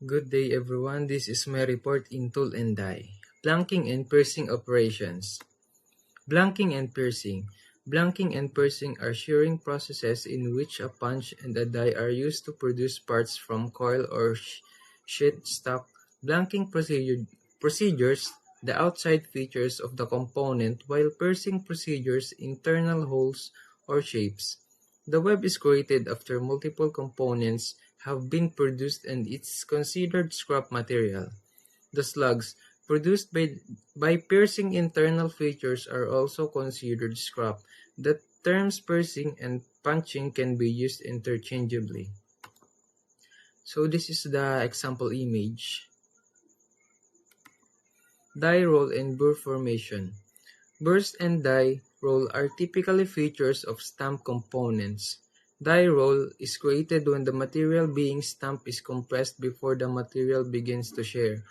Good day everyone, this is my report in Tool and Die. Blanking and piercing operations. Blanking and piercing. Blanking and piercing are shearing processes in which a punch and a die are used to produce parts from coil or sheet stock. Procedures the outside features of the component, while piercing procedures internal holes or shapes. The web is created after multiple components have been produced and it's considered scrap material. The slugs produced by piercing internal features are also considered scrap. The terms piercing and punching can be used interchangeably. So this is the example image. Die roll and burr formation. Burrs and die roll are typically features of stamp components. Die roll is created when the material being stamped is compressed before the material begins to shear.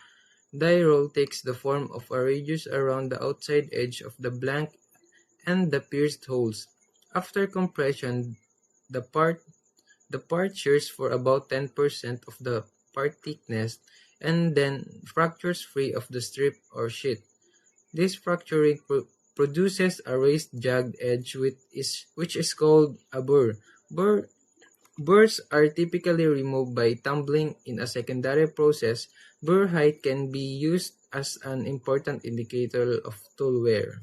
Die roll takes the form of a radius around the outside edge of the blank and the pierced holes. After compression, the part shears for about 10% of the part thickness and then fractures free of the strip or sheet. This fracturing produces a raised jagged edge which is called a burr. Burrs are typically removed by tumbling in a secondary process. Burr height can be used as an important indicator of tool wear.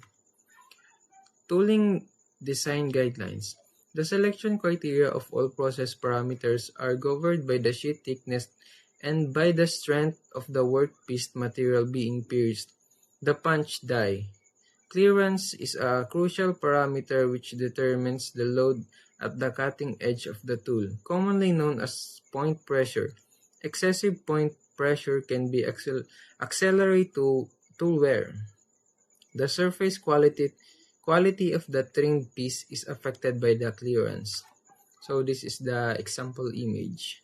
Tooling design guidelines. The selection criteria of all process parameters are governed by the sheet thickness and by the strength of the workpiece material being pierced. The punch die. Clearance is a crucial parameter which determines the load at the cutting edge of the tool, commonly known as point pressure. Excessive point pressure can be accelerate to tool wear. The surface quality of the trimmed piece is affected by the clearance. So this is the example image.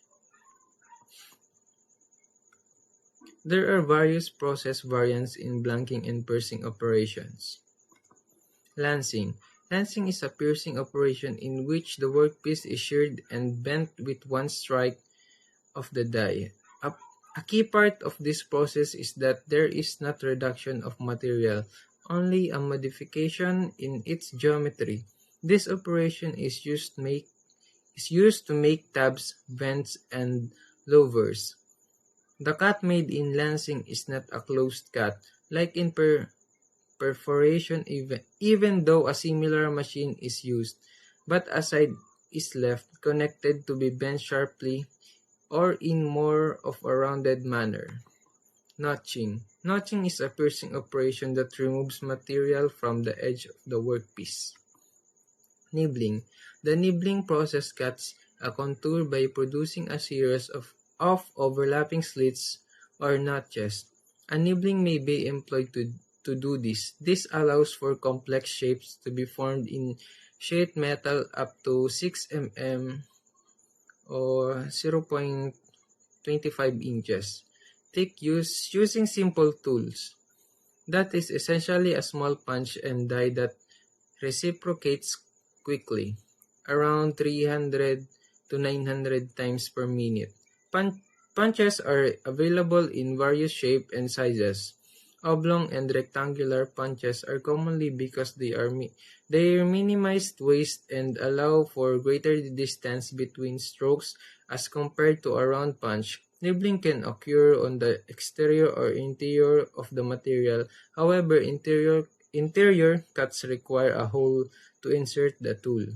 There are various process variants in blanking and piercing operations. Lancing. Lancing is a piercing operation in which the workpiece is sheared and bent with one strike of the die. A key part of this process is that there is not reduction of material, only a modification in its geometry. This operation is used to make tabs, vents, and louvers. The cut made in lancing is not a closed cut, like in perforation even though a similar machine is used, but a side is left connected to be bent sharply or in more of a rounded manner. Notching. Notching is a piercing operation that removes material from the edge of the workpiece. Nibbling. The nibbling process cuts a contour by producing a series of overlapping slits or notches. A nibbling may be employed to do this. This allows for complex shapes to be formed in sheet metal up to 6 mm or 0.25 inches. Thick using simple tools. That is essentially a small punch and die that reciprocates quickly, around 300 to 900 times per minute. Punches are available in various shapes and sizes. Oblong and rectangular punches are commonly because they minimize waste and allow for greater distance between strokes as compared to a round punch. Nibbling can occur on the exterior or interior of the material. However, interior cuts require a hole to insert the tool.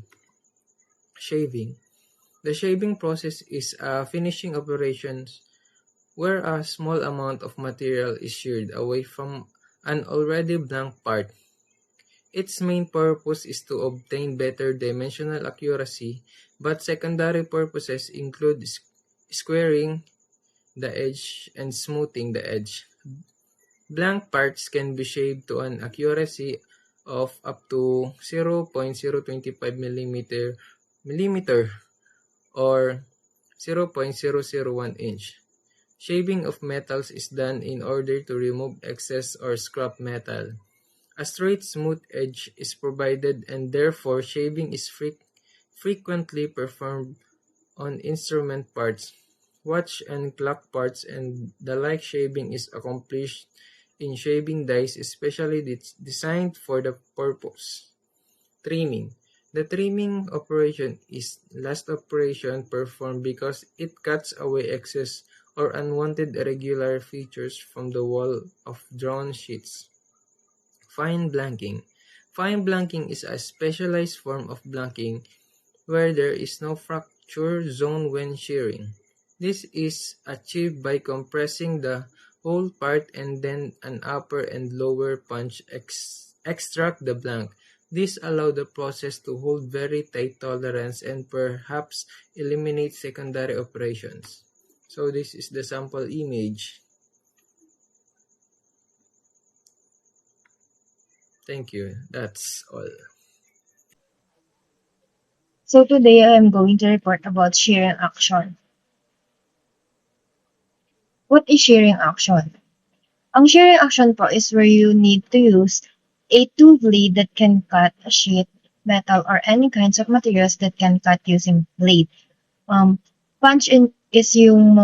Shaving. The shaving process is a finishing operation where a small amount of material is sheared away from an already blank part. Its main purpose is to obtain better dimensional accuracy, but secondary purposes include squaring the edge and smoothing the edge. Blank parts can be shaved to an accuracy of up to 0.025 millimeter or 0.001 inch. Shaving of metals is done in order to remove excess or scrap metal. A straight, smooth edge is provided and therefore shaving is frequently performed on instrument parts. watch and clock parts and the like. Shaving is accomplished in shaving dies especially designed for the purpose. Trimming. The trimming operation is last operation performed because it cuts away excess or unwanted irregular features from the wall of drawn sheets. Fine blanking. Fine blanking is a specialized form of blanking where there is no fracture zone when shearing. This is achieved by compressing the whole part and then an upper and lower punch extract the blank. This allows the process to hold very tight tolerance and perhaps eliminate secondary operations. So this is the sample image. Thank you. That's all. So today I am going to report about shearing action. What is shearing action? Ang shearing action po is where you need to use a tool blade that can cut a sheet, metal, or any kinds of materials that can cut using blade. Punch in is yung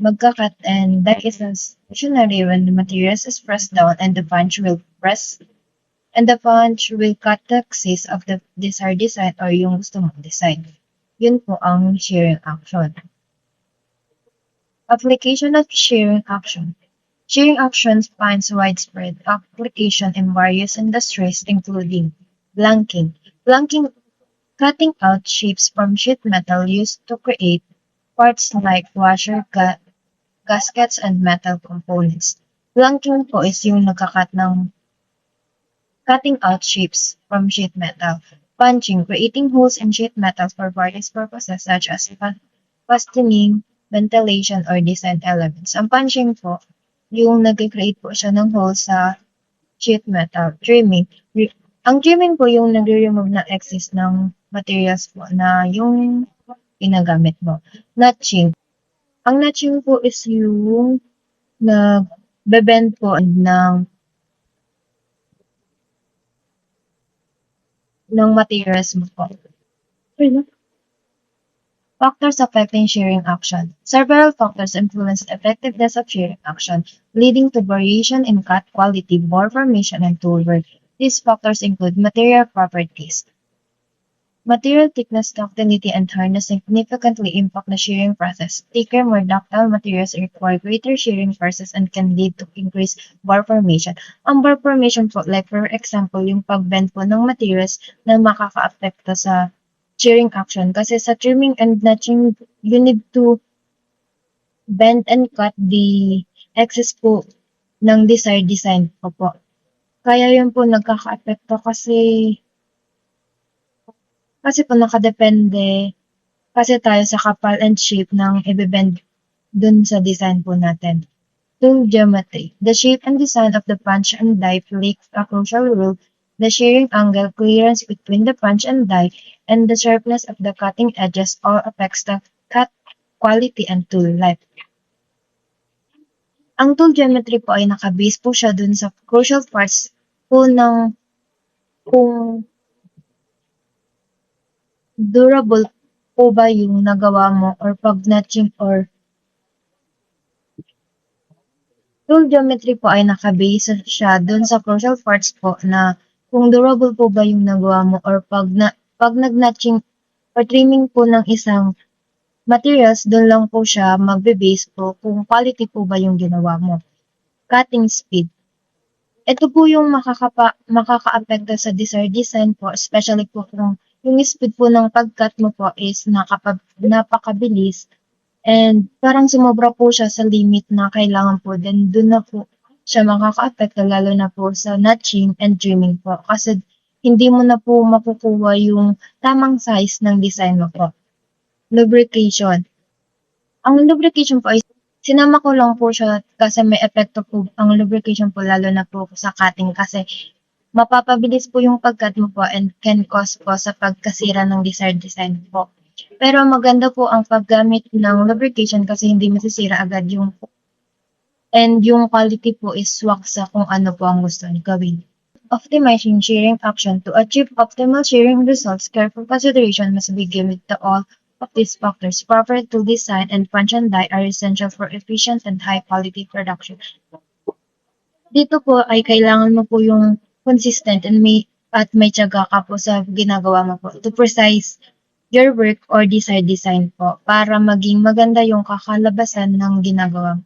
magkakat, and that is a stationary when the materials is pressed down and the punch will cut the axis of the desired design or yung gusto mong design. Yun po ang shearing action. Application of shearing action. Shearing action finds widespread application in various industries including blanking. Blanking, cutting out shapes from sheet metal used to create parts like washer, gaskets, and metal components. Blanking po is yung nagkakat ng cutting out shapes from sheet metal. Punching, creating holes in sheet metal for various purposes such as fastening, ventilation, or design elements. Ang punching po, yung nag-create po siya ng hole sa sheet metal. Trimming. Ang trimming po yung nag-remove ng excess ng materials po na yung ginagamit mo. Notching. Ang notching po is yung nag-bend po ng materials mo po. Factors affecting shearing action. Several factors influence the effectiveness of shearing action, leading to variation in cut quality, bore formation, and tool work. These factors include material properties. Material thickness, ductility, and hardness significantly impact the shearing process. Thicker, more ductile materials require greater shearing forces and can lead to increased bore formation. Ang bore formation po, like for example, yung pag-bend po ng materials na makaka-apekto sa shearing action. Kasi sa trimming and notching, you need to bend and cut the excess po ng desired design po. Kaya yun po nagkaka-apekto kasi po nakadepende kasi tayo sa kapal and shape ng i-bend dun sa design po natin. Tool geometry. The shape and design of the punch and die play a crucial role. The shearing angle, clearance between the punch and die, and the sharpness of the cutting edges all affects the cut quality and tool life. Ang tool geometry po ay nakabase po siya dun sa crucial parts po ng kung durable po ba yung nagawa mo or pag-notching or tool geometry po ay nakabase siya dun sa crucial parts po na kung durable po ba yung nagawa mo or pag nag-notching or trimming po ng isang materials, dun lang po siya magbe-base po kung quality po ba yung ginawa mo. Cutting speed. Ito po yung makaka-apekto sa desired design po, especially po kung yung speed po ng pag-cut mo po is napakabilis and parang sumobra po siya sa limit na kailangan po, then dun na po siya makaka-apekto lalo na po sa notching and trimming po kasi hindi mo na po makukuha yung tamang size ng design mo po. Lubrication. Ang lubrication po ay sinama ko lang po siya kasi may epekto po ang lubrication po lalo na po sa cutting kasi mapapabilis po yung pag-cut mo po and can cause po sa pagkasira ng desired design po. Pero maganda po ang paggamit ng lubrication kasi hindi masisira agad yung quality po is swak sa kung ano po ang gusto niyo gawin. Optimizing shearing action. To achieve optimal shearing results, careful consideration must be given to all of these factors, proper tool design and punch and die are essential for efficient and high-quality production. Dito po ay kailangan mo po yung consistent and may tiyaga ka po sa ginagawa mo po to precise your work or desired design po para maging maganda yung kakalabasan ng ginagawa mo.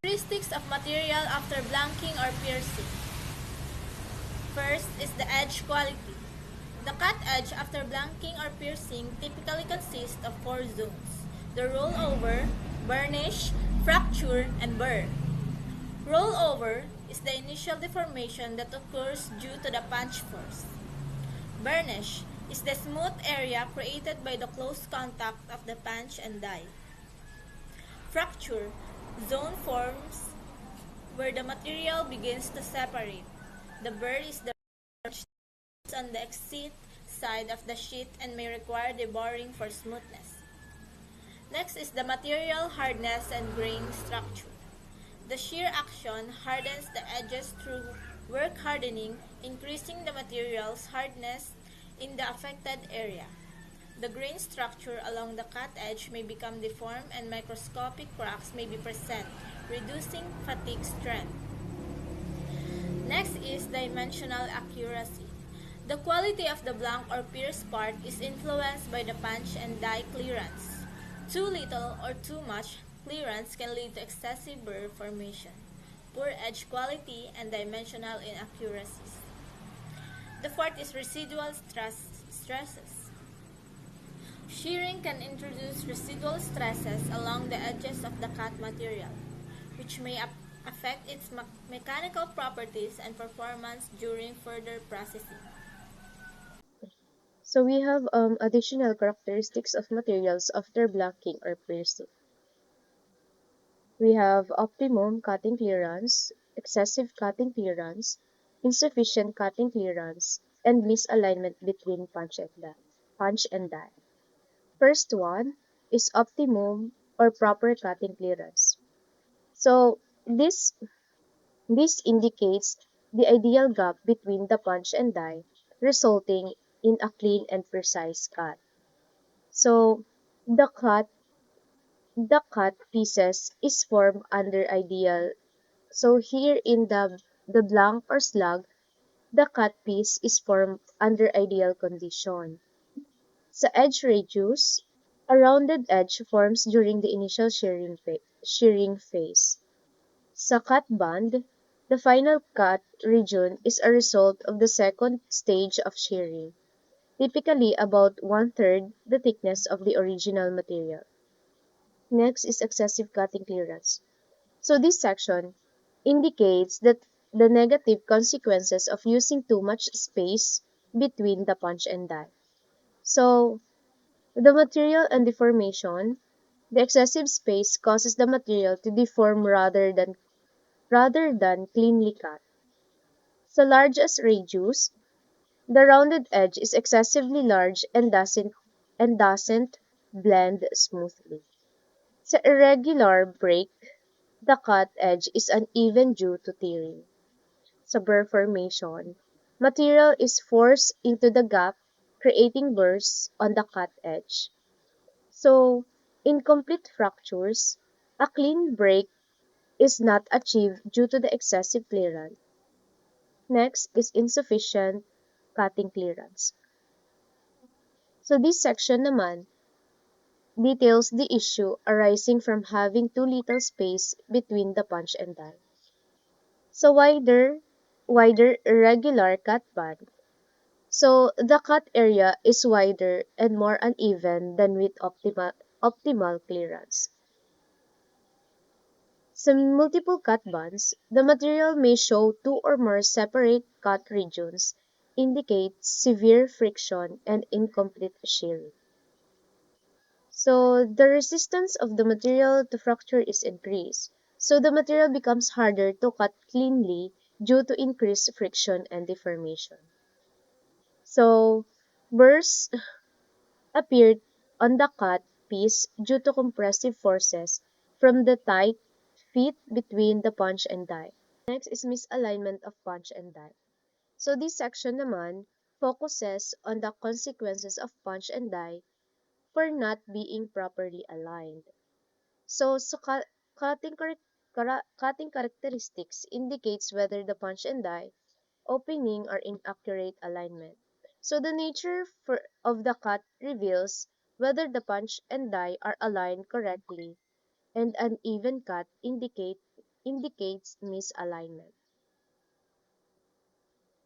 Characteristics of material after blanking or piercing. First is the edge quality. The cut edge after blanking or piercing typically consists of 4 zones: the rollover, burnish, fracture, and burr. Rollover is the initial deformation that occurs due to the punch force. Burnish is the smooth area created by the close contact of the punch and die. Fracture zone forms where the material begins to separate. The burr is the on the exit side of the sheet and may require deboring for smoothness. Next is the material hardness and grain structure. The shear action hardens the edges through work hardening, increasing the material's hardness in the affected area. The grain structure along the cut edge may become deformed and microscopic cracks may be present, reducing fatigue strength. Next is dimensional accuracy. The quality of the blank or pierced part is influenced by the punch and die clearance. Too little or too much clearance can lead to excessive burr formation, poor edge quality, and dimensional inaccuracies. The fourth is residual stresses. Shearing can introduce residual stresses along the edges of the cut material, which may affect its mechanical properties and performance during further processing. So we have additional characteristics of materials after blanking or piercing. We have optimum cutting clearance, excessive cutting clearance, insufficient cutting clearance, and misalignment between punch and die. First one is optimum or proper cutting clearance. So this indicates the ideal gap between the punch and die, resulting in a clean and precise cut. So the cut the cut pieces is formed under ideal. So here in the blank or slug, the cut piece is formed under ideal condition. Sa edge radius, a rounded edge forms during the initial shearing phase. Sa cut band, the final cut region is a result of the second stage of shearing, typically about one-third the thickness of the original material. Next is excessive cutting clearance. So this section indicates that the negative consequences of using too much space between the punch and die. So the material and deformation, the excessive space causes the material to deform rather than cleanly cut. Sa largest radius, the rounded edge is excessively large and doesn't blend smoothly. Sa irregular break, the cut edge is uneven due to tearing. Sa burr formation, material is forced into the gap, creating burrs on the cut edge. So, in complete fractures, a clean break is not achieved due to the excessive clearance. Next is insufficient cutting clearance. So this section naman details the issue arising from having too little space between the punch and die. So wider irregular cut band. So the cut area is wider and more uneven than with optimal clearance. Sa multiple cut bands, the material may show two or more separate cut regions, indicate severe friction and incomplete shearing. So the resistance of the material to fracture is increased. So the material becomes harder to cut cleanly due to increased friction and deformation. So burrs appeared on the cut piece due to compressive forces from the tight fit between the punch and die. Next is misalignment of punch and die. So this section naman focuses on the consequences of punch and die for not being properly aligned. So, cutting characteristics indicates whether the punch and die opening are in accurate alignment. So the nature of the cut reveals whether the punch and die are aligned correctly, and an even cut indicates misalignment.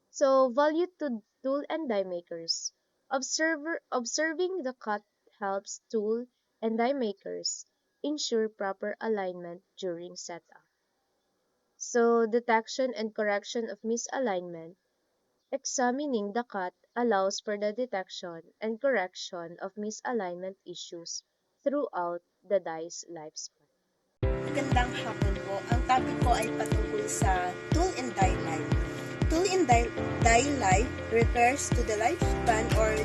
So value to tool and die makers. Observing the cut helps tool and die makers ensure proper alignment during setup. So detection and correction of misalignment. Examining the cut allows for the detection and correction of misalignment issues throughout the die's lifespan. Magandang hapon po. Ang topic ko ay patungkol sa tool and die life. Tool and die life refers to the lifespan or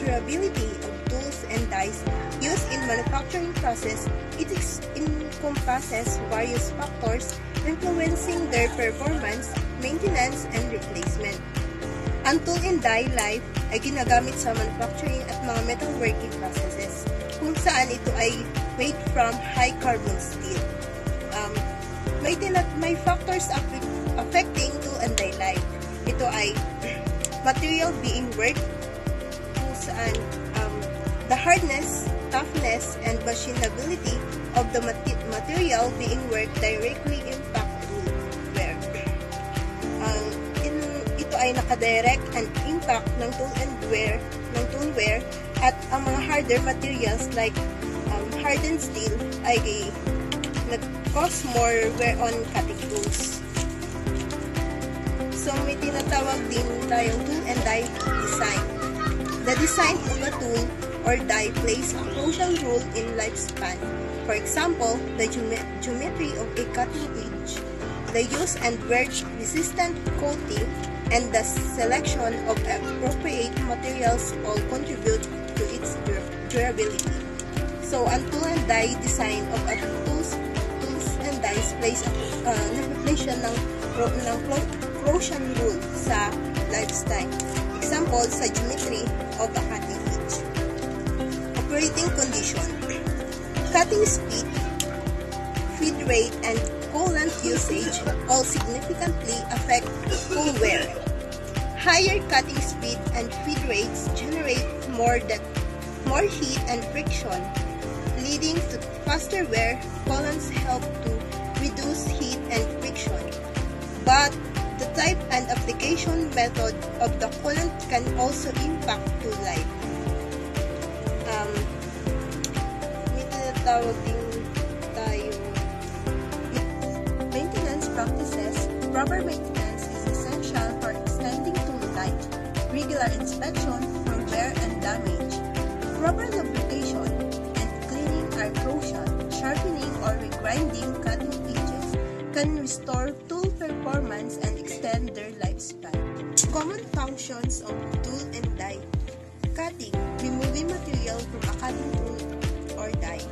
durability of tools and dies used in manufacturing process. It encompasses various factors influencing their performance, maintenance, and replacement. Ang tool and die life ay ginagamit sa manufacturing at mga metalworking processes, kung saan ito ay made from high carbon steel. May factors affecting tool and die life. Ito ay material being worked, kung saan the hardness, toughness, and machinability of the material being worked directly impact tool wear. Ito ay nakadirect and impact ng tool wear at ang mga harder materials like hardened steel ay nag-cause more wear on cutting tools. So may tinatawag din tayong tool and die design. The design of a tool or die plays a crucial role in lifespan. For example, the geometry of a cutting edge, the use and wear-resistant coating, and the selection of appropriate materials all contribute to its durability. So, ang tool and die design of a tools and dies plays reflection ng crucial role sa lifestyle. Example, sa geometry of a cutting edge. Operating condition. Cutting speed, feed rate, and coolant usage all significantly affect tool wear. Higher cutting speed and feed rates generate more heat and friction, leading to faster wear. Coolants help to reduce heat and friction, but the type and application method of the coolant can also impact tool life. May tinatawag din tayo maintenance practices. Proper maintenance is essential for extending tool life. Regular inspection for wear and damage. Proper lubrication and cleaning are crucial. Sharpening or regrinding cutting edges can restore tool performance and extend their lifespan. Common functions of tool and die. Cutting, removing material from a cutting tool or die.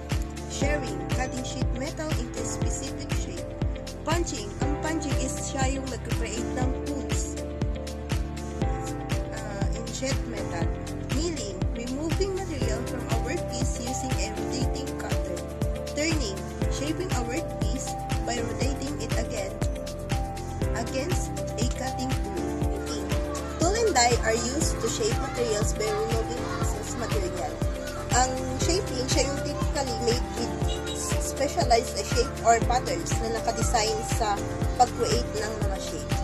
Sharing, cutting sheet metal into specific shape. Punching, ang punching is siya yung nag-create ng tools in sheet metal. Milling, removing material from a workpiece using a rotating cutter. Turning, shaping a workpiece by rotating it against a cutting tool. Tool and die are used to shape materials by removing excess material. Ang shaping, siya yung typically made with specialized shape or patterns na nakadesign sa pag-create ng mga shape.